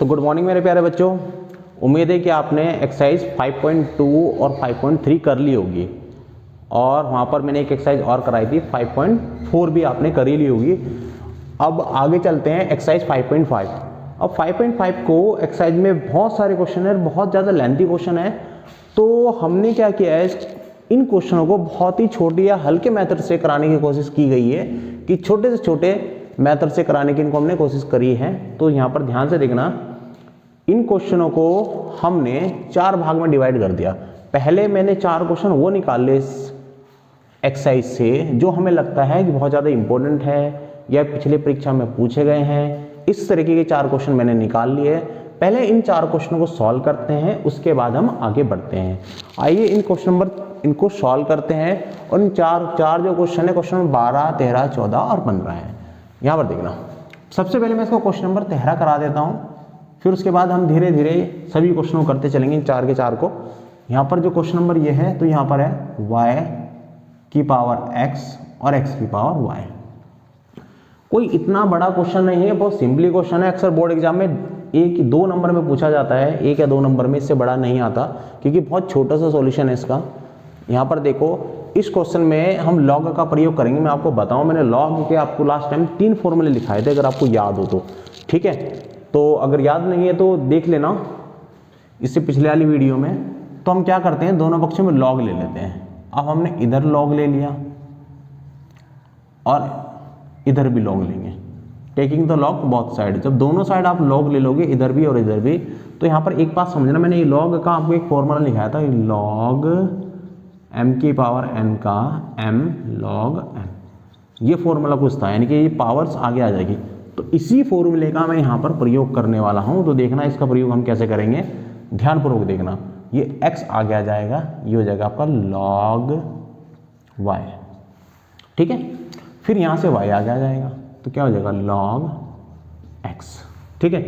तो good morning मेरे प्यारे बच्चों। उम्मीद है कि आपने एक्सरसाइज 5.2 और 5.3 कर ली होगी और वहाँ पर मैंने एक एक्सरसाइज और कराई थी 5.4 भी आपने कर ही ली होगी। अब आगे चलते हैं एक्सरसाइज 5.5। अब 5.5 को एक्सरसाइज में बहुत सारे क्वेश्चन है, बहुत ज़्यादा लेंथी क्वेश्चन है, तो हमने क्या किया है, इन क्वेश्चनों को बहुत ही छोटे या हल्के मेथड से कराने की कोशिश की गई है कि छोटे से छोटे मेथड से कराने की इनको हमने कोशिश करी है। तो यहाँ पर ध्यान से देखना, इन क्वेश्चनों को हमने 4 भाग में डिवाइड कर दिया। पहले मैंने 4 क्वेश्चन वो निकाले इस एक्सरसाइज से जो हमें लगता है कि बहुत ज़्यादा इंपॉर्टेंट है या पिछले परीक्षा में पूछे गए हैं। इस तरीके के 4 क्वेश्चन मैंने निकाल लिए। पहले इन 4 क्वेश्चनों को सॉल्व करते हैं, उसके बाद हम आगे बढ़ते हैं। आइए इन क्वेश्चन नंबर इनको सॉल्व करते हैं और इन चार जो क्वेश्चन है, क्वेश्चन नंबर 12, 13, 14 और 15 है। यहाँ पर देखना, सबसे पहले मैं इसको क्वेश्चन नंबर 13 करा देता हूँ, फिर उसके बाद हम धीरे धीरे सभी क्वेश्चनों करते चलेंगे इन 4 के 4 को। यहाँ पर जो क्वेश्चन नंबर ये है, तो यहाँ पर है y की पावर x और x की पावर y। कोई इतना बड़ा क्वेश्चन नहीं है, बहुत सिंपली क्वेश्चन है। अक्सर बोर्ड एग्जाम में 1-2 नंबर में पूछा जाता है, 1 या 2 नंबर में, इससे बड़ा नहीं आता क्योंकि बहुत छोटा सा सॉल्यूशन है इसका। यहाँ पर देखो, इस क्वेश्चन में हम लॉग का प्रयोग करेंगे। मैं आपको बताऊं, मैंने लॉग के आपको लास्ट टाइम 3 फॉर्मूले लिखाए थे, अगर आपको याद हो तो, ठीक है। तो अगर याद नहीं है तो देख लेना इससे पिछले वाली वीडियो में। तो हम क्या करते हैं, दोनों पक्षों में लॉग ले लेते हैं। अब हमने इधर लॉग ले लिया और इधर भी लॉग लेंगे, taking the log both side. जब दोनों साइड आप लॉग ले लोगे, इधर भी और इधर भी, तो यहाँ पर एक बात समझना, मैंने ये लॉग का आपको एक फॉर्मूला लिखाया था, लॉग m की पावर n का m log n, ये फॉर्मूला कुछ था, यानी कि ये पावर्स आगे आ जाएगी। तो इसी फॉर्मूले का मैं यहाँ पर प्रयोग करने वाला हूँ। तो देखना इसका प्रयोग हम कैसे करेंगे, ध्यानपूर्वक देखना। ये x आगे आ जाएगा, ये हो जाएगा आपका log y, ठीक है। फिर यहाँ से y आगे आ जाएगा, तो क्या हो जाएगा log x, ठीक है।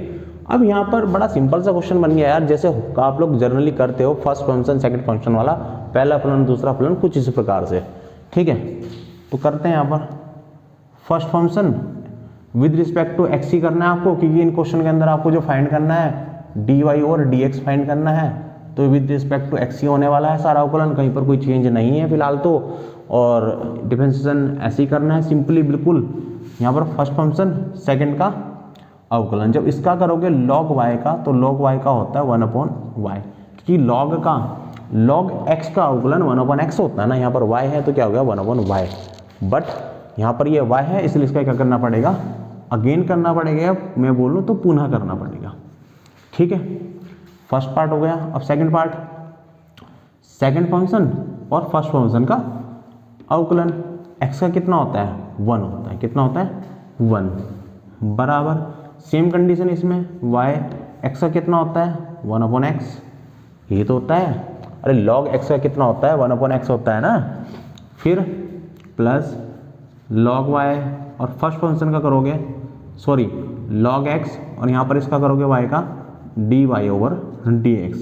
अब यहाँ पर बड़ा सिंपल सा क्वेश्चन बन गया यार, जैसे आप लोग जनरली करते हो, फर्स्ट फंक्शन सेकंड फंक्शन वाला, पहला फलन दूसरा फलन, कुछ इस प्रकार से, ठीक है। तो करते हैं यहाँ पर first function with respect to X ही करना है आपको, क्योंकि इन क्वेश्चन के अंदर आपको जो फाइंड करना है dy और dx फाइंड करना है। तो विद रिस्पेक्ट टू एक्स ही होने वाला है सारा अवकलन, कहीं पर कोई चेंज नहीं है फिलहाल तो। और डिफरेंशिएशन ऐसे ही करना है सिंपली, बिल्कुल। यहाँ पर फर्स्ट फंक्शन सेकेंड का अवकलन, जब इसका करोगे log y का, तो log y का होता है 1/y, क्योंकि log का log x का अवकलन 1/x होता है ना। यहाँ पर y है तो क्या हो गया 1/y, बट यहाँ पर ये y है, इसलिए इसका क्या करना पड़ेगा, अगेन करना पड़ेगा। मैं बोलूँ तो पुनः करना पड़ेगा, ठीक है। फर्स्ट पार्ट हो गया। अब सेकंड पार्ट, सेकंड फंक्शन और फर्स्ट फंक्शन का अवकलन। x का कितना होता है 1 होता है, कितना होता है 1, बराबर सेम कंडीशन इसमें y x का कितना होता है 1/x, ये तो होता है। अरे log x का कितना होता है 1/x होता है ना। फिर प्लस log y, और फर्स्ट फंक्शन का करोगे, सॉरी log x, और यहाँ पर इसका करोगे y का dy/dx।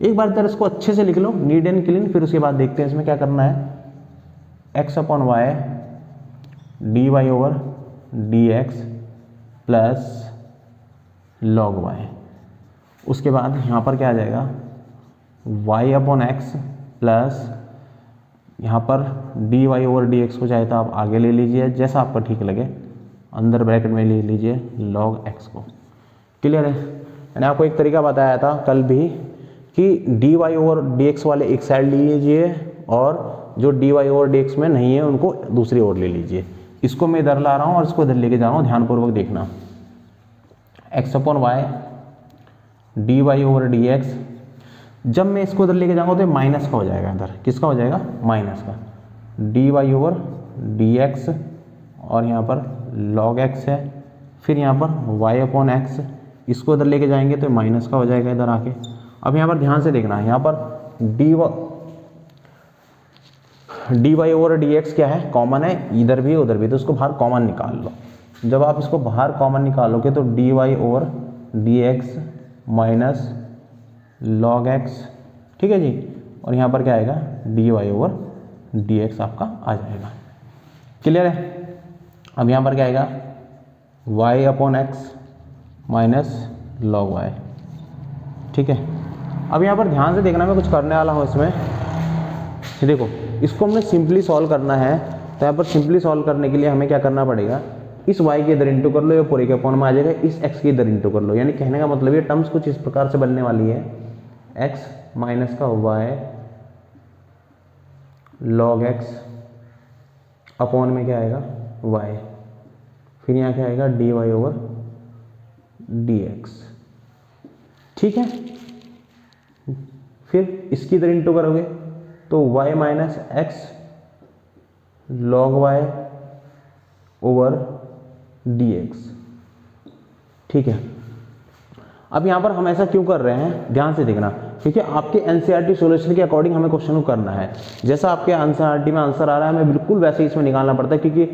एक बार इधर इसको अच्छे से लिख लो, नीट एंड क्लीन, फिर उसके बाद देखते हैं इसमें क्या करना है। x/y dy/dx plus log y, उसके बाद यहाँ पर क्या आ जाएगा y/x प्लस यहाँ पर dy/dx को चाहे तो आप आगे ले लीजिए, जैसा आपका ठीक लगे, अंदर ब्रैकेट में ले लीजिए log x को। क्लियर है। मैंने आपको एक तरीका बताया था कल भी कि dy/dx वाले एक साइड ले लीजिए और जो dy/dx में नहीं है उनको दूसरी ओर ले लीजिए। इसको मैं इधर ला रहा हूँ और इसको इधर लेके जा रहा हूँ, ध्यानपूर्वक देखना। x/y dy/dx, जब मैं इसको इधर लेके जाऊँगा तो माइनस का हो जाएगा, इधर किसका हो जाएगा माइनस का, dy/dx, और यहाँ पर log x है, फिर यहाँ पर y/x, इसको इधर लेके जाएंगे तो माइनस का हो जाएगा इधर आके। अब यहाँ पर ध्यान से देखना, यहाँ पर dy/dx क्या है, कॉमन है, इधर भी उधर भी, तो उसको बाहर कॉमन निकाल लो। जब आप इसको बाहर कॉमन निकालोगे तो dy/dx माइनस log x, ठीक है जी, और यहाँ पर क्या आएगा dy/dx आपका आ जाएगा। क्लियर है। अब यहाँ पर क्या आएगा y/x माइनस log y। ठीक है, अब यहाँ पर ध्यान से देखना, मैं कुछ करने वाला हूँ इसमें। देखो इसको हमने सिंपली सॉल्व करना है, तो यहाँ पर सिंपली सॉल्व करने के लिए हमें क्या करना पड़ेगा, इस y के इधर इंटू कर लो, ये पूरे के अपॉन में आ जाएगा, इस x के इधर इंटू कर लो। यानी कहने का मतलब ये टर्म्स कुछ इस प्रकार से बनने वाली है, x माइनस का y log x अपॉन में क्या आएगा y, फिर यहाँ क्या आएगा dy ओवर dx। ठीक है, फिर इसकी इधर इंटू करोगे तो y minus x log y over dx। ठीक है, अब यहाँ पर हम ऐसा क्यों कर रहे हैं, ध्यान से देखना, क्योंकि आपके एनसीईआरटी सॉल्यूशन के अकॉर्डिंग हमें क्वेश्चन को करना है। जैसा आपके एनसीईआरटी में आंसर आ रहा है, हमें बिल्कुल वैसे ही इसमें निकालना पड़ता है। क्योंकि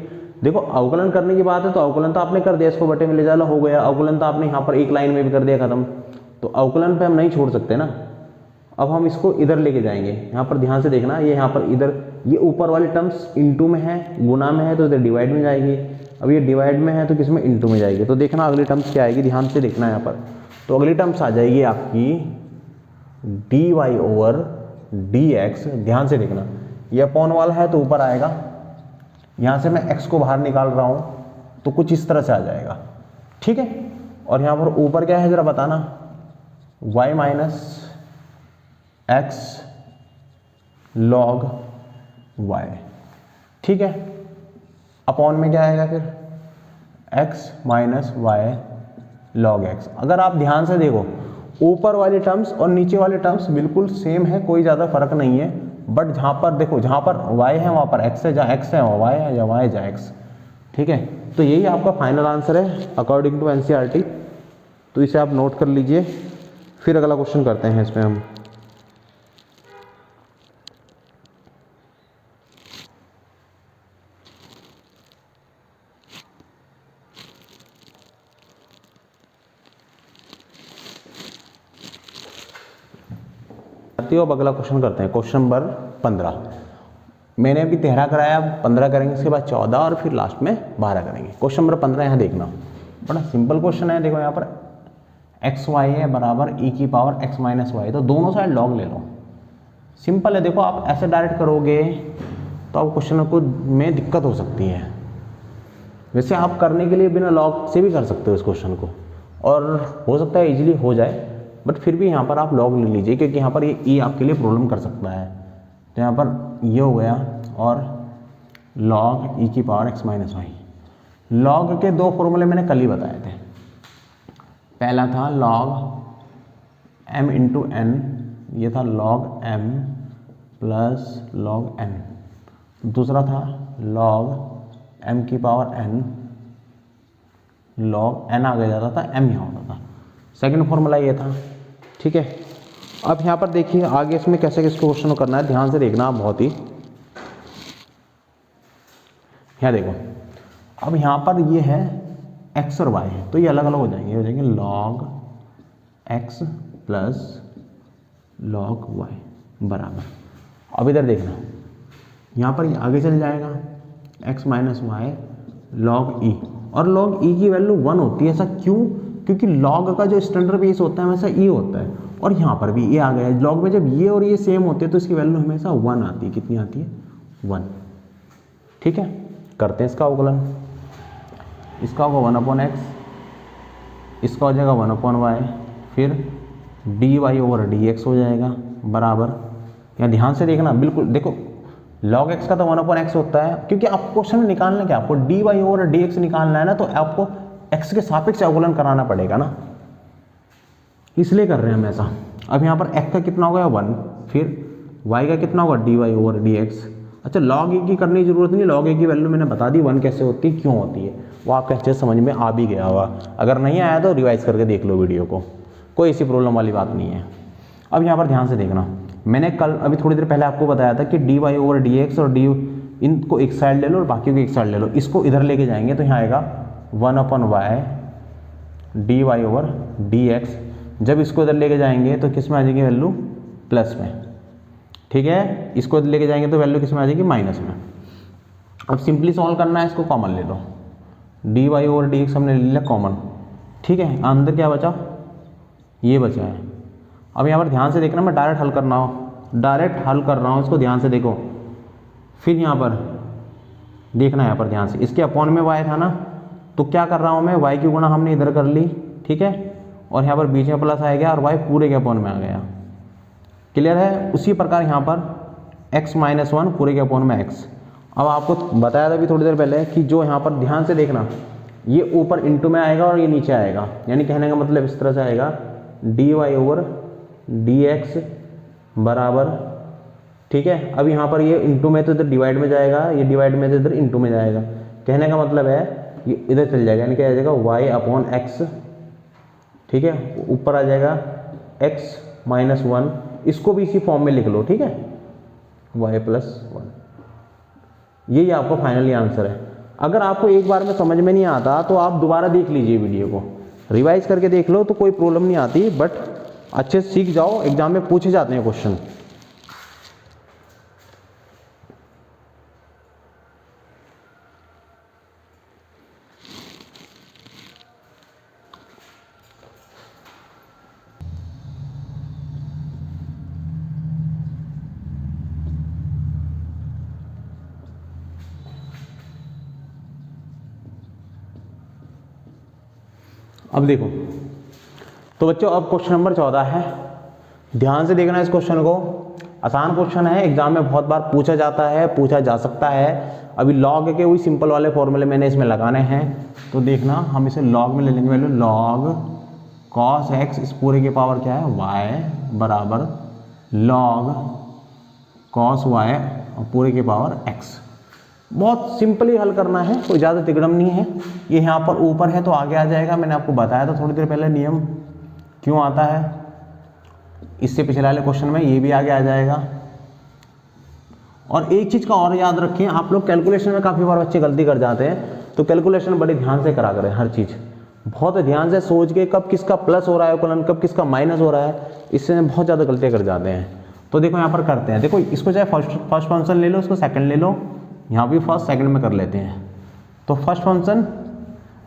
देखो अवकलन करने की बात है तो अवकलन तो आपने कर दिया, इसको बटे में ले जाना हो गया, अवकलन तो आपने यहाँ पर एक लाइन में भी कर दिया खत्म, तो अवकलन पे हम नहीं छोड़ सकते ना। अब हम इसको इधर लेके जाएंगे, यहाँ पर ध्यान से देखना, ये यहाँ पर इधर ये ऊपर वाले टर्म्स इंटू में है, गुना में है, तो इधर डिवाइड में जाएगी। अब ये डिवाइड में है तो किस में, इंटू में जाएगी। तो देखना अगली टर्म्स क्या आएगी, ध्यान से देखना यहाँ पर। तो अगली टर्म्स आ जाएगी आपकी dy ओवर dx। ध्यान से देखना, ये अपॉन वाला है तो ऊपर आएगा, यहाँ से मैं x को बाहर निकाल रहा हूँ तो कुछ इस तरह से आ जाएगा। ठीक है, और यहाँ पर ऊपर क्या है जरा बताना, y minus x log y। ठीक है, अपॉन में क्या आएगा फिर x minus y log x। अगर आप ध्यान से देखो ऊपर वाले टर्म्स और नीचे वाले टर्म्स बिल्कुल सेम है, कोई ज़्यादा फर्क नहीं है, बट जहाँ पर देखो, जहाँ पर y है वहाँ पर x है, जहाँ x है वहाँ y है, या y है जहाँ x। ठीक है, तो यही आपका फाइनल आंसर है अकॉर्डिंग टू एनसीईआरटी। तो इसे आप नोट कर लीजिए, फिर अगला क्वेश्चन करते हैं इसमें हम। अब अगला क्वेश्चन करते हैं, क्वेश्चन नंबर 15। मैंने अभी 13 कराया, अब 15 करेंगे, इसके बाद 14 और फिर लास्ट में 12 करेंगे। क्वेश्चन नंबर 15 यहाँ देखना, बड़ा सिंपल क्वेश्चन है। देखो यहाँ पर एक्स वाई है बराबर ई की पावर एक्स माइनस वाई, तो दोनों साइड लॉग ले लो। सिंपल है, देखो आप ऐसे डायरेक्ट करोगे तो आप क्वेश्चन को में दिक्कत हो सकती है। वैसे आप करने के लिए बिना लॉग से भी कर सकते हो इस क्वेश्चन को, और हो सकता है इजीली हो जाए, बट फिर भी यहाँ पर आप लॉग ले लीजिए, क्योंकि यहाँ पर ये ई आपके लिए प्रॉब्लम कर सकता है। तो यहाँ पर ये हो गया, और लॉग ई की power x minus y. Log के दो फॉर्मूले मैंने कल ही बताए थे। पहला था लॉग एम इंटू एन, ये था log m plus log n. दूसरा था लॉग एम की पावर एन, लॉग एन आगे जाता था, एम यहाँ होता था। सेकंड फॉर्मूला ये था। ठीक है, अब यहाँ पर देखिए आगे इसमें कैसे किस क्वेश्चन को करना है, ध्यान से देखना आप बहुत ही। यहाँ देखो, अब यहाँ पर ये है x और y है, तो ये अलग अलग हो जाएंगे, log x plus log y बराबर। अब इधर देखना, यहाँ पर ये आगे चल जाएगा x minus y log e, और log e की वैल्यू 1 होती है। ऐसा क्यों? क्योंकि log का जो स्टैंडर्ड बेस होता है वैसा e होता है, और यहाँ पर भी ये आ गया है। log में जब ये और ये सेम होते हैं तो इसकी वैल्यू हमेशा 1 आती है। कितनी आती है? 1। ठीक है, करते हैं इसका अवकलन। इसका होगा 1/x, इसका हो जाएगा 1/y, फिर dy ओवर dx हो जाएगा बराबर। यहाँ ध्यान से देखना, बिल्कुल देखो log x का तो 1/x होता है, क्योंकि आपको क्वेश्चन में निकालना क्या, आपको dy ओवर dx निकालना है ना, तो आपको x के सापेक्ष अवकलन कराना पड़ेगा ना, इसलिए कर रहे हैं हम ऐसा। अब यहाँ पर x का कितना होगा 1, फिर y का कितना होगा dy ओवर dx। अच्छा, log a की करने की जरूरत नहीं, log a की वैल्यू मैंने बता दी 1 कैसे होती है, क्यों होती है, वो आपके अच्छे समझ में आ भी गया होगा। अगर नहीं आया तो रिवाइज करके देख लो वीडियो को, कोई ऐसी प्रॉब्लम वाली बात नहीं है। अब यहाँ पर ध्यान से देखना, मैंने कल अभी थोड़ी देर पहले आपको बताया था कि dy ओवर dx और dy इनको एक साइड ले लो और बाकी को एक साइड ले लो। इसको इधर लेके जाएंगे तो यहाँ आएगा 1/y dy ओवर dx। जब इसको इधर लेके जाएंगे तो किस में आ जाएगी वैल्यू? प्लस में। ठीक है, इसको इधर लेके जाएंगे तो वैल्यू किस में आ जाएगी? माइनस में। अब सिंपली सॉल्व करना है, इसको कॉमन ले लो, dy ओवर dx हमने ले लिया कॉमन। ठीक है, अंदर क्या बचा? ये बचा है। अब यहाँ पर ध्यान से देखना, मैं डायरेक्ट हल कर रहा हूँ इसको, ध्यान से देखो। फिर यहाँ पर देखना, यहाँ पर ध्यान से, इसके अपॉन में y था ना, तो क्या कर रहा हूँ मैं, y की गुणा हमने इधर कर ली, ठीक है, और यहाँ पर बीच में प्लस आ गया और y पूरे के अपॉन में आ गया। क्लियर है। उसी प्रकार यहाँ पर x माइनस 1 पूरे के अपॉन में x। अब आपको बताया था अभी थोड़ी देर पहले कि जो यहाँ पर ध्यान से देखना, ये ऊपर इंटू में आएगा और ये नीचे आएगा, यानी कहने का मतलब इस तरह से आएगा dy ओवर dx बराबर, ठीक है। अब यहाँ पर ये इंटू में तो इधर डिवाइड में जाएगा, ये डिवाइड में तो इधर इंटू में जाएगा, कहने का मतलब है ये इधर चल जाएगा, यानी क्या आ जाएगा y अपॉन x, ठीक है, ऊपर आ जाएगा x माइनस 1, इसको भी इसी फॉर्म में लिख लो, ठीक है, y प्लस 1। यही आपका फाइनली आंसर है। अगर आपको एक बार में समझ में नहीं आता तो आप दोबारा देख लीजिए वीडियो को, रिवाइज करके देख लो तो कोई प्रॉब्लम नहीं आती, बट अच्छे से सीख जाओ, एग्जाम में पूछे जाते हैं क्वेश्चन। अब देखो तो बच्चों, अब क्वेश्चन नंबर 14 है, ध्यान से देखना इस क्वेश्चन को। आसान क्वेश्चन है, एग्जाम में बहुत बार पूछा जाता है, पूछा जा सकता है। अभी लॉग के वही सिंपल वाले फॉर्मूले मैंने इसमें लगाने हैं, तो देखना हम इसे लॉग में ले लेंगे वैल्यू, लॉग कॉस एक्स इस पूरे के पावर क्या है y बराबर लॉग कॉस वाई पूरे के पावर x। बहुत सिंपली हल करना है, कोई ज़्यादा तिगड़म नहीं है। ये यहाँ पर ऊपर है तो आगे आ जाएगा, मैंने आपको बताया था थोड़ी देर पहले नियम क्यों आता है। इससे पिछले वाले क्वेश्चन में ये भी आगे आ जाएगा। और एक चीज़ का और याद रखें, आप लोग कैलकुलेशन में काफ़ी बार बच्चे गलती कर जाते हैं, तो कैलकुलेशन बड़े ध्यान से करा करें, हर चीज़ बहुत ध्यान से सोच के, कब किसका प्लस हो रहा है कॉलन, कब किसका माइनस हो रहा है, इससे बहुत ज़्यादा गलतियाँ कर जाते हैं। तो देखो यहाँ पर करते हैं, देखो इसको चाहे फर्स्ट फंक्शन ले लो, इसको सेकंड ले लो, यहाँ भी फर्स्ट सेकंड में कर लेते हैं। तो फर्स्ट फंक्शन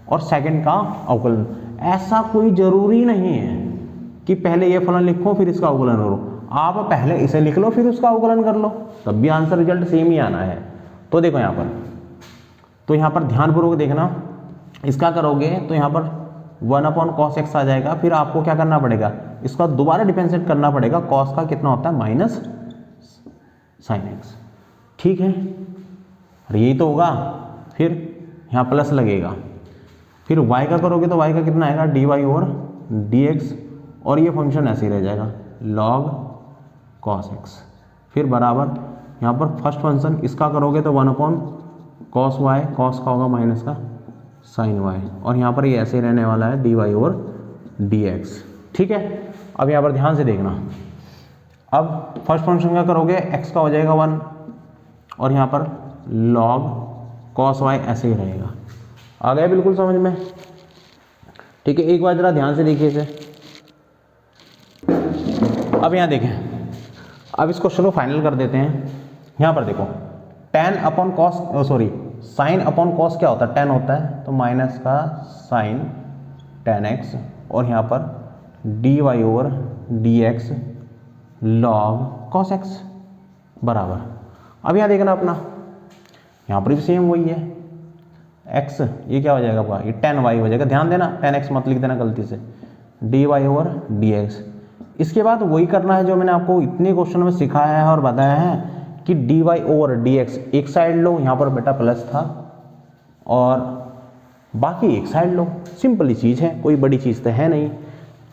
और सेकंड का अवकलन, ऐसा कोई ज़रूरी नहीं है कि पहले ये फलन लिखो फिर इसका अवकलन करो, आप पहले इसे लिख लो फिर उसका अवकलन कर लो, तब भी आंसर रिजल्ट सेम ही आना है। तो देखो यहाँ पर, तो यहाँ पर ध्यानपूर्वक देखना, इसका करोगे तो यहाँ पर 1/cos x आ जाएगा, फिर आपको क्या करना पड़ेगा, इसका दोबारा डिफरेंशिएट करना पड़ेगा, cos का कितना होता है माइनस sin x, ठीक है, और यही तो होगा। फिर यहाँ प्लस लगेगा, फिर y का करोगे तो y का कितना आएगा dy और dx, और ये फंक्शन ऐसे ही रह जाएगा log cos x, फिर बराबर यहाँ पर फर्स्ट फंक्शन इसका करोगे तो 1/cos y, cos का होगा माइनस का sin y, और यहाँ पर ये ऐसे ही रहने वाला है dy और dx, ठीक है। अब यहाँ पर ध्यान से देखना, अब फर्स्ट फंक्शन का करोगे x का हो जाएगा 1, और यहाँ पर log cos y ऐसे ही रहेगा। आ गया बिल्कुल समझ में, ठीक है। एक बार जरा ध्यान से देखिए इसे। अब यहाँ देखें, अब इस क्वेश्चन को फाइनल कर देते हैं। यहाँ पर देखो sin अपॉन cos क्या होता है, tan होता है, तो माइनस का sin tan x, और यहाँ पर dy over dx log cos x बराबर। अब यहाँ देखना अपना, यहाँ पर भी सेम वही है, x ये क्या हो जाएगा आपका, ये tan y हो जाएगा, ध्यान देना tan x मत लिख देना गलती से, dy ओवर dx। इसके बाद वही करना है जो मैंने आपको इतने क्वेश्चन में सिखाया है और बताया है कि dy ओवर dx एक साइड लो, यहाँ पर बेटा प्लस था, और बाकी एक साइड लो, सिंपल ही चीज़ है, कोई बड़ी चीज़ तो है नहीं।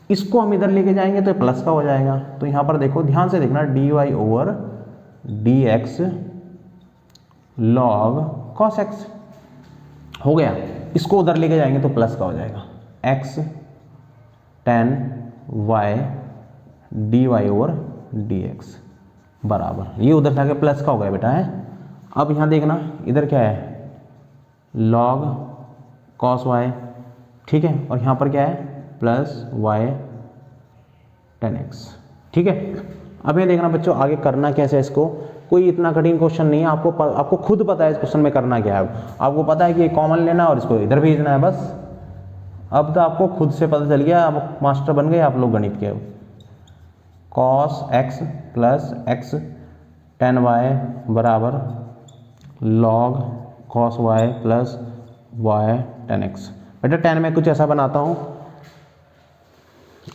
इसको हम इधर लेके जाएंगे तो प्लस का हो जाएगा, तो यहाँ पर देखो ध्यान से देखना, dy over dx log cos x हो गया। इसको उधर लेके जाएंगे तो प्लस का हो जाएगा x tan y dy over dx बराबर, ये उधर जाके प्लस का हो गया बेटा है। अब यहाँ देखना, इधर क्या है log cos y, ठीक है, और यहाँ पर क्या है प्लस y tan x, ठीक है। अब ये देखना बच्चों आगे करना कैसे है, इसको कोई इतना कठिन क्वेश्चन नहीं है, आपको खुद पता है इस क्वेश्चन में करना क्या है। आपको पता है कि कॉमन लेना और इसको इधर भेजना है, बस अब तो आपको खुद से पता चल गया, अब मास्टर बन गए आप लोग गणित के। cos x plus x tan y बराबर log cos y plus y tan x. बेटा टेन में कुछ ऐसा बनाता हूँ।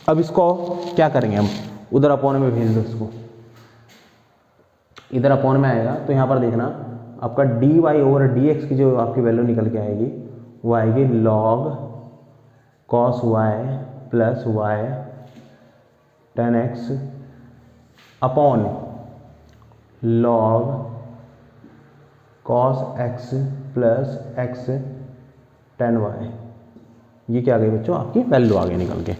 अब इसको क्या करेंगे हम, उधर अपॉन में भेज दो इसको, इधर अपॉन में आएगा तो यहाँ पर देखना आपका d y over d x की जो आपकी वैल्यू निकल के आएगी वो आएगी log cos y plus y tan x upon log cos x plus x tan y. ये क्या आ गई बच्चों, आपकी वैल्यू आ गई निकल के।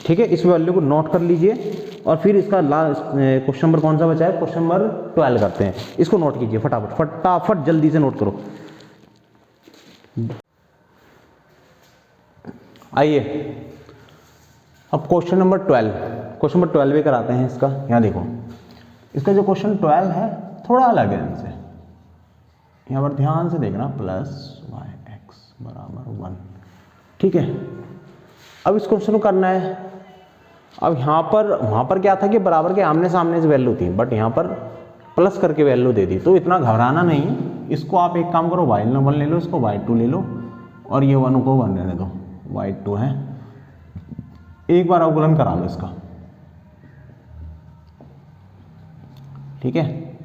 ठीक है, इस वैल्यू को नोट कर लीजिए और फिर इसका लास्ट क्वेश्चन नंबर कौन सा बचा है, क्वेश्चन नंबर 12 करते हैं। इसको नोट कीजिए फटाफट फटाफट जल्दी से नोट करो। आइए अब क्वेश्चन नंबर 12, क्वेश्चन नंबर 12 भी कराते हैं इसका। यहाँ देखो इसका जो क्वेश्चन 12 है थोड़ा अलग है इनसे, यहाँ पर ध्यान से देखना, प्लस वाई एक्स बराबर 1। ठीक है, अब इस क्वेश्चन को करना है। अब यहाँ पर वहाँ पर क्या था कि बराबर के आमने सामने से वैल्यू थी, बट यहाँ पर प्लस करके वैल्यू दे दी, तो इतना घबराना नहीं। इसको आप एक काम करो, y1 ले लो, इसको y2 ले लो और ये 1 को 1 रहने दो, y2 है। एक बार अवकलन करा लो इसका। ठीक है,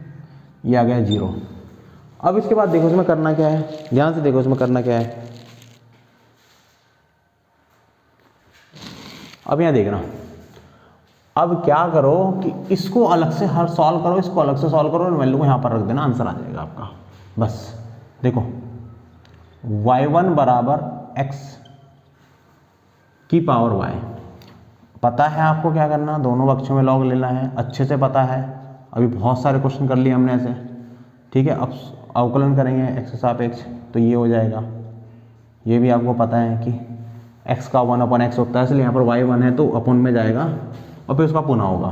ये आ गया 0। अब इसके बाद देखो इसमें करना क्या है, ध्यान से देखो इसमें करना क्या है। अब यहाँ देखना, अब क्या करो कि इसको अलग से हर सॉल्व करो, इसको अलग से सॉल्व करो और वैल्यू को यहाँ पर रख देना, आंसर आ जाएगा आपका। बस देखो y1 बराबर x की पावर y, पता है आपको क्या करना, दोनों पक्षों में लॉग लेना है, अच्छे से पता है, अभी बहुत सारे क्वेश्चन कर लिए हमने ऐसे। ठीक है, अब अवकलन करेंगे x के सापेक्ष, तो ये हो जाएगा, ये भी आपको पता है कि x का 1/x होता है, इसलिए यहाँ पर y1 है तो अपन में जाएगा और फिर उसका पुनः होगा।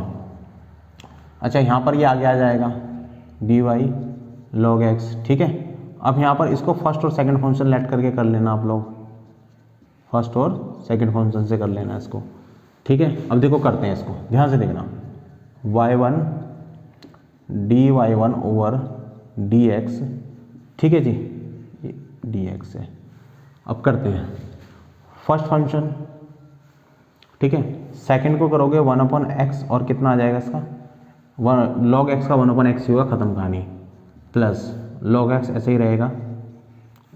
अच्छा, यहाँ पर ये आगे आ जाएगा dy log x। ठीक है, अब यहाँ पर इसको फर्स्ट और सेकंड फंक्शन लेट करके कर लेना आप लोग, फर्स्ट और सेकंड फंक्शन से कर लेना इसको। ठीक है, अब देखो करते हैं इसको, ध्यान से देखना, y1 dy1 ओवर dx। ठीक है जी, dx है। अब करते हैं फर्स्ट फंक्शन। ठीक है, सेकंड को करोगे 1/x और कितना आ जाएगा इसका, log x का 1/x ही होगा, खत्म कहानी, प्लस log x ऐसे ही रहेगा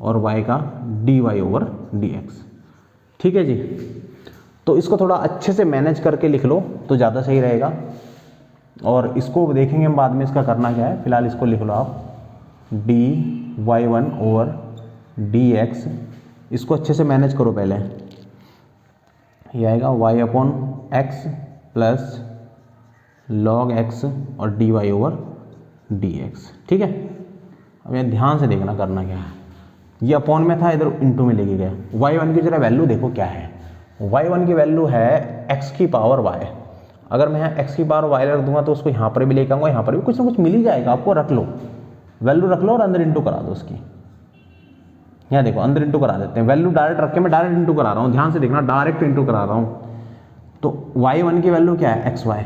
और y का dy ओवर dx। ठीक है जी, तो इसको थोड़ा अच्छे से मैनेज करके लिख लो तो ज़्यादा सही रहेगा, और इसको देखेंगे हम बाद में इसका करना क्या है। फिलहाल इसको लिख लो आप, dy1 ओवर dx, इसको अच्छे से मैनेज करो पहले। ये आएगा y/x प्लस log x और dy ओवर dx। ठीक है, अब ये ध्यान से देखना करना क्या है, ये अपॉन में था, इधर इंटू में लेके गया। y1 की जरा वैल्यू देखो क्या है, y1 की वैल्यू है x की पावर y। अगर मैं यहाँ x की पावर y रख दूंगा तो उसको यहाँ पर भी लेकर आऊँगा, यहाँ पर भी कुछ ना कुछ मिल ही जाएगा आपको, रख लो, वैल्यू रख लो और अंदर इंटू करा दो उसकी। यहाँ देखो अंदर इंटू करा देते हैं, वैल्यू डायरेक्ट रख के मैं डायरेक्ट इंटू करा रहा हूँ, ध्यान से देखना, डायरेक्ट इंटू करा रहा हूँ। तो y1 की वैल्यू क्या है, xy,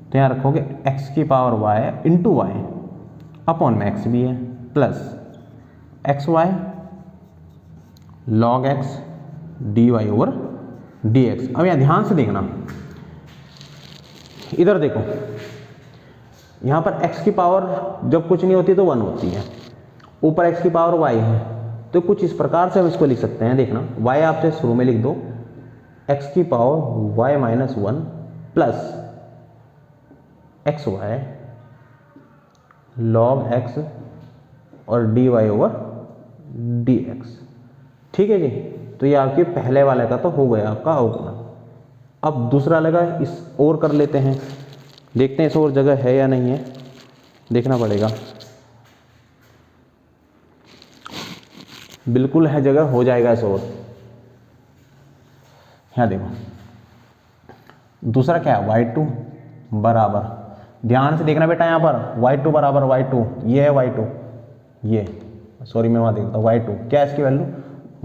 तो यहाँ रखोगे x की power y into y, upon में x भी है, plus xy log x dy over dx। अब यहाँ ध्यान से देखना, इधर देखो, यहाँ पर x की पावर जब कुछ नहीं होती तो 1 होती है, ऊपर x की पावर y है, तो कुछ इस प्रकार से हम इसको लिख सकते हैं। देखना, y आपसे शुरू में लिख दो, x की power y minus 1 plus xy log x और dy ओवर dx। ठीक है जी, तो ये आपके पहले वाले का तो हो गया आपका अवकलन। अब दूसरा लगा, इस और कर लेते हैं, देखते हैं इस और जगह है या नहीं है, देखना पड़ेगा। बिल्कुल है जगह, हो जाएगा इस और। यहाँ देखो दूसरा क्या है, y2 बराबर, ध्यान से देखना बेटा, यहाँ पर y2 बराबर y2, ये है y2, ये सॉरी मैं वहाँ देखता हूँ y2 क्या है इसकी वैल्यू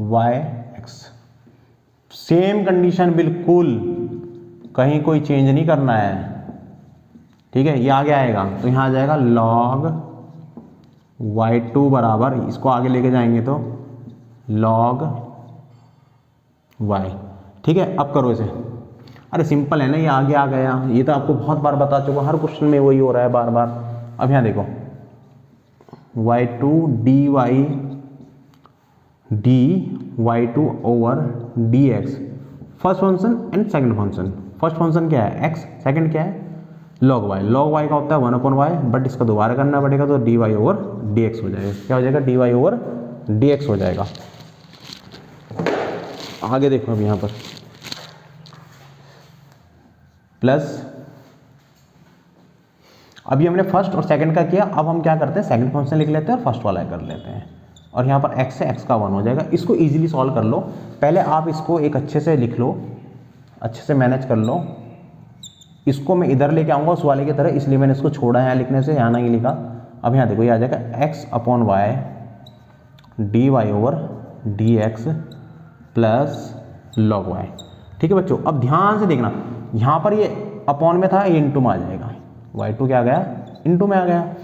yx सेम कंडीशन बिल्कुल, कहीं कोई चेंज नहीं करना है, ठीक है। ये आगे आएगा तो यहाँ आ जाएगा log y2 बराबर, इसको आगे लेके जाएंगे तो log y, ठीक है। अब करो इसे, अरे सिंपल है ना, ये आगे आ गया, ये तो आपको बहुत बार बता चुका, हर क्वेश्चन में वही हो रहा है बार बार। अब यहाँ देखो y2 dy2 over dx, first function and second function. First function क्या है x, सेकंड क्या है log y। log y का होता है 1/y, बट इसका दोबारा करना पड़ेगा तो dy ओवर dx हो जाएगा। क्या हो जाएगा, dy ओवर dx हो जाएगा। आगे देखो अब यहाँ पर प्लस, अभी हमने फर्स्ट और सेकंड का किया, अब हम क्या करते हैं, सेकंड फंक्शन लिख लेते हैं और फर्स्ट वाला कर लेते हैं। और यहाँ पर x है, x का 1 हो जाएगा। इसको इजीली सॉल्व कर लो, पहले आप इसको एक अच्छे से लिख लो, अच्छे से मैनेज कर लो। इसको मैं इधर लेके आऊँगा उस वाले की तरह, इसलिए मैंने इसको छोड़ा यहाँ लिखने से, यहाँ नहीं लिखा। अब यहाँ देखो ये आ जाएगा x/y dy over dx plus log y, ठीक है बच्चों। अब ध्यान से देखना, यहाँ पर ये अपॉन में था, ये इंटू में आ जाएगा, y2 क्या आ गया, इंटू में आ गया।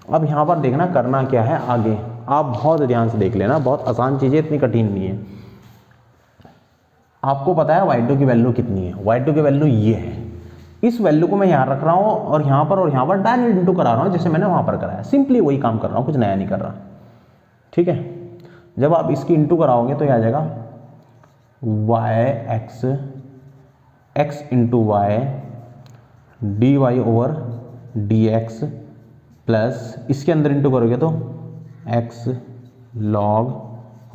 अब यहाँ पर देखना करना क्या है आगे, आप बहुत ध्यान से देख लेना, बहुत आसान चीज़ है, इतनी कठिन नहीं है। आपको पता है y2 की वैल्यू कितनी है, y2 की वैल्यू ये है। इस वैल्यू को मैं यहाँ रख रहा हूँ और यहाँ पर डायरेक्ट इंटू करा रहा हूँ, जैसे मैंने वहाँ पर कराया, सिंपली वही काम कर रहा हूँ, कुछ नया नहीं कर रहा, ठीक है। जब आप इसकी इंटू कराओगे तो ये आ जाएगा x into y dy over dx plus इसके अंदर इंटू करोगे तो x log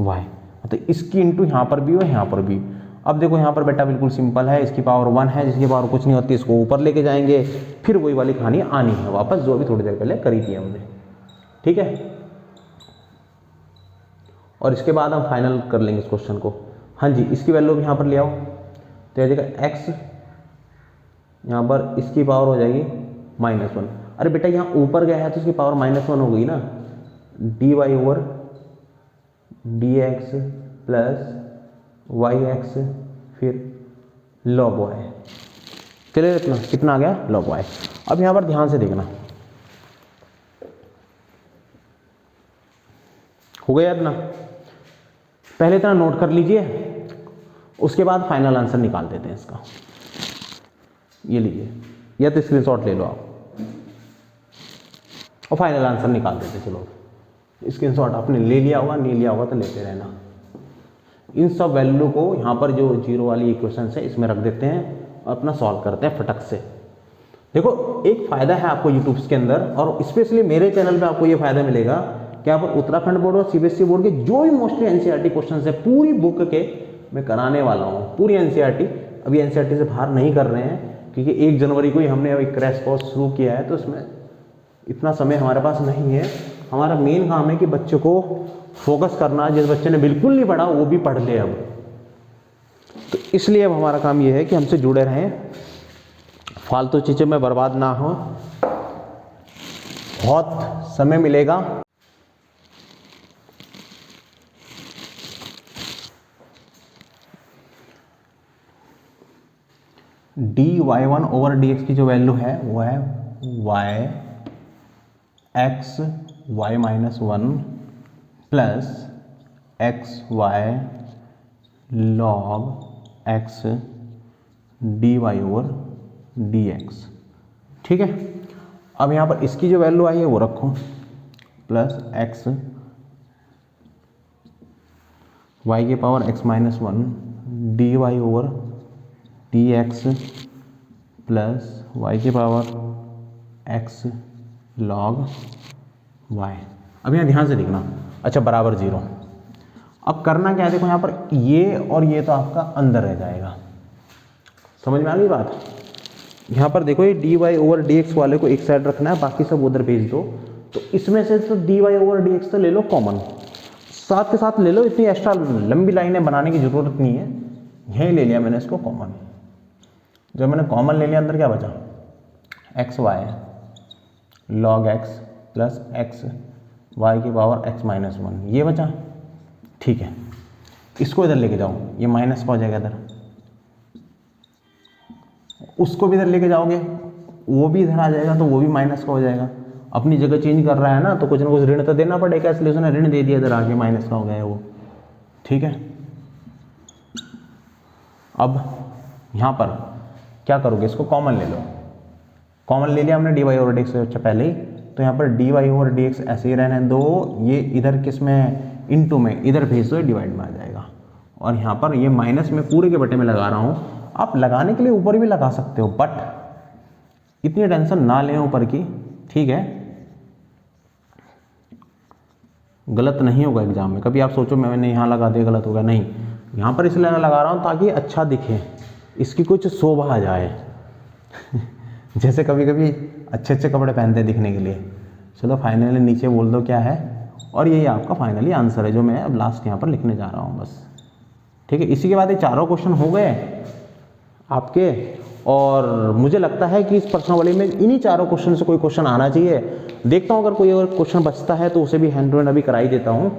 y, मतलब इसकी इंटू यहाँ पर भी और यहाँ पर भी। अब देखो यहाँ पर बेटा बिल्कुल सिंपल है, इसकी पावर 1 है, जिसकी पावर कुछ नहीं होती, इसको ऊपर लेके जाएंगे, फिर वही वाली कहानी आनी है वापस, जो अभी थोड़ी देर पहले करी थी हमने, ठीक है। और इसके बाद हम फाइनल कर लेंगे इस क्वेश्चन को। हाँ जी, इसकी वैल्यू भी यहाँ पर ले आओ, तो यह जाएगा x, यहाँ पर इसकी पावर हो जाएगी -1। अरे बेटा यहाँ ऊपर गया है तो इसकी पावर -1 हो गई ना, dy over dx plus yx फिर log y, चलिए इतना कितना आ गया log y। अब यहाँ पर ध्यान से देखना, हो गया इतना, पहले इतना नोट कर लीजिए, उसके बाद फाइनल आंसर निकाल देते हैं इसका। ये लीजिए, या तो स्क्रीनशॉट ले लो आप और फाइनल आंसर निकाल देते। चलो स्क्रीनशॉट आपने ले लिया होगा, नहीं लिया होगा तो लेते रहना। इन सब वैल्यू को यहाँ पर जो जीरो वाली इक्वेशन है इसमें रख देते हैं और अपना सॉल्व करते हैं फटक से। देखो एक फ़ायदा है आपको यूट्यूब के अंदर, और स्पेशली मेरे चैनल पे आपको ये फ़ायदा मिलेगा कि आप उत्तराखंड बोर्ड और सीबीएसई बोर्ड के जो भी मोस्टली एनसीईआरटी क्वेश्चन है पूरी बुक के मैं कराने वाला हूँ, पूरी एनसीईआरटी। अभी एनसीईआरटी से बाहर नहीं कर रहे हैं क्योंकि 1 जनवरी को ही हमने अभी क्रैश कोर्स शुरू किया है, तो इसमें इतना समय हमारे पास नहीं है। हमारा मेन काम है कि बच्चों को फोकस करना, जिस बच्चे ने बिल्कुल नहीं पढ़ा वो भी पढ़ ले अब, तो इसलिए अब हमारा काम ये है कि हमसे जुड़े रहें, फालतू चीज़ों में बर्बाद ना हो। बहुत समय मिलेगा, dy1 ओवर dx की जो वैल्यू है वो है x y -1 plus x y log x dy over dx, ठीक है। अब यहाँ पर इसकी जो वैल्यू आई है वो रखो, प्लस x y की power x -1 dy over dx plus y की पावर x log y। अब यहाँ ध्यान से देखना, अच्छा बराबर 0। अब करना क्या है, देखो यहाँ पर ये और ये तो आपका अंदर रह जाएगा, समझ में आ गई बात। यहाँ पर देखो ये dy ओवर dx वाले को एक साइड रखना है, बाकी सब उधर भेज दो। तो इसमें से तो dy ओवर dx तो ले लो कॉमन, साथ के साथ ले लो, इतनी एक्स्ट्रा लंबी लाइनें बनाने की जरूरत नहीं है, यहीं ले लिया मैंने इसको कॉमन। जब मैंने कॉमन ले लिया अंदर क्या बचा, x y log x plus x y की पावर x -1 ये बचा, ठीक है। इसको इधर लेके जाओ, ये माइनस का हो जाएगा इधर, उसको भी इधर लेके जाओगे वो भी इधर आ जाएगा तो वो भी माइनस का हो जाएगा। अपनी जगह चेंज कर रहा है ना, तो कुछ ना कुछ ऋण तो देना पड़ेगा, इसलिए उसने ऋण दे दिया, इधर आगे माइनस का हो गया वो। ठीक है, अब यहाँ पर क्या करोगे, इसको कॉमन ले लो। कॉमन ले लिया हमने d y over d x अच्छा पहले ही, तो यहाँ पर d y over d x ऐसे ही रहने दो, ये इधर किस में इनटू में इधर भेज दो, डिवाइड में आ जाएगा। और यहाँ पर ये माइनस में पूरे के बटे में लगा रहा हूँ, आप लगाने के लिए ऊपर भी लगा सकते हो, बट इतनी टेंशन ना लें ऊपर की। ठीक है, गलत नहीं होगा एग्जाम में, कभी आप सोचो मैंने यहाँ लगा दिया गलत होगा, नहीं, यहाँ पर इसलिए मैं लगा रहा हूँ ताकि अच्छा दिखे, इसकी कुछ शोभा आ जाए जैसे कभी कभी अच्छे अच्छे कपड़े पहनते हैं दिखने के लिए। चलो फाइनली नीचे बोल दो क्या है, और यही आपका फाइनली आंसर है जो मैं अब लास्ट यहाँ पर लिखने जा रहा हूँ बस। ठीक है, इसी के बाद ये चारों क्वेश्चन हो गए आपके, और मुझे लगता है कि इस प्रश्नावली में इन्हीं चारों क्वेश्चन से कोई क्वेश्चन आना चाहिए। देखता हूँ अगर कोई और क्वेश्चन बचता है तो उसे भी हैंड टू हैंड अभी करा ही देता हूँ,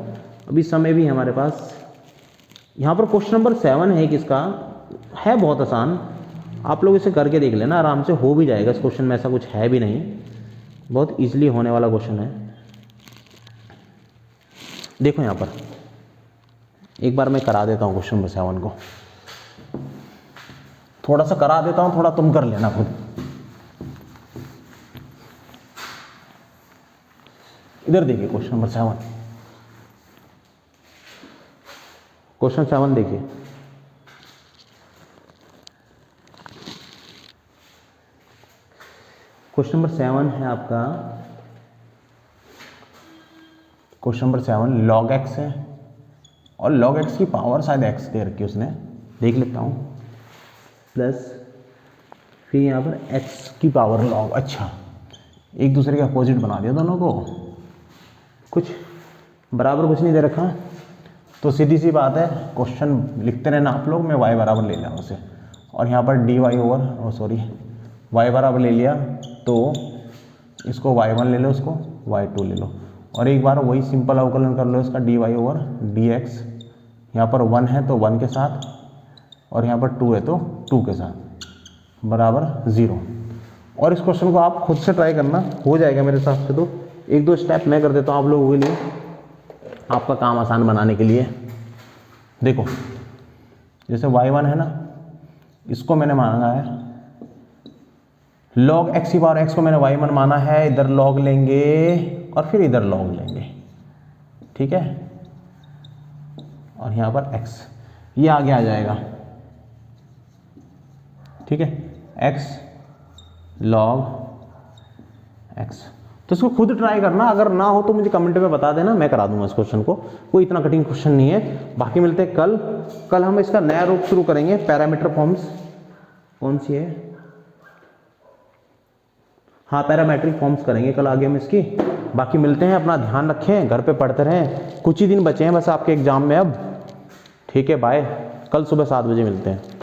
अभी समय भी हमारे पास। यहाँ पर क्वेश्चन नंबर 7 है, किसका है, बहुत आसान, आप लोग इसे करके देख लेना, आराम से हो भी जाएगा। इस क्वेश्चन में ऐसा कुछ है भी नहीं, बहुत इजीली होने वाला क्वेश्चन है। देखो यहाँ पर एक बार मैं करा देता हूँ क्वेश्चन नंबर 7 को, थोड़ा सा करा देता हूँ, थोड़ा तुम कर लेना खुद। इधर देखिए क्वेश्चन नंबर 7, क्वेश्चन 7 देखिए, क्वेश्चन नंबर 7 है आपका, क्वेश्चन नंबर 7 log x है, और log x की पावर शायद x दे रखी है उसने, देख लेता हूँ, प्लस फिर यहाँ पर x की पावर log, अच्छा एक दूसरे के अपोजिट बना दिया दोनों को, कुछ बराबर कुछ नहीं दे रखा, तो सीधी सी बात है क्वेश्चन लिखते रहना आप लोग, मैं y बराबर ले लिया उसे, और यहाँ पर d y over sorry y बराबर ले लिया, तो इसको y1 ले लो, इसको y2 ले लो, और एक बार वही सिंपल अवकलन कर लो इसका d y over d x, यहाँ पर 1 है तो 1 के साथ, और यहाँ पर 2 है तो 2 के साथ, बराबर 0। और इस क्वेश्चन को आप खुद से ट्राई करना, हो जाएगा मेरे हिसाब से। तो एक दो स्टेप मैं कर देता हूँ आप लोगों के लिए, आपका काम आसान बनाने के लिए। देखो जैसे y1 है ना, इसको मैंने माना है log x की पावर x को मैंने y1 माना है, इधर log लेंगे और फिर इधर log लेंगे, ठीक है, और यहाँ पर x ये आगे आ जाएगा, ठीक है, x log x। तो इसको खुद ट्राई करना, अगर ना हो तो मुझे कमेंट में बता देना, मैं करा दूंगा इस क्वेश्चन को, कोई इतना कठिन क्वेश्चन नहीं है। बाकी मिलते हैं कल हम इसका नया रूप शुरू करेंगे, पैरामीटर फॉर्म्स कौन सी है, हाँ पैरामेट्रिक फॉर्म्स करेंगे कल आगे हम इसकी। बाकी मिलते हैं, अपना ध्यान रखें, घर पे पढ़ते रहें, कुछ ही दिन बचे हैं बस आपके एग्जाम में अब, ठीक है, बाय, कल सुबह 7 बजे मिलते हैं।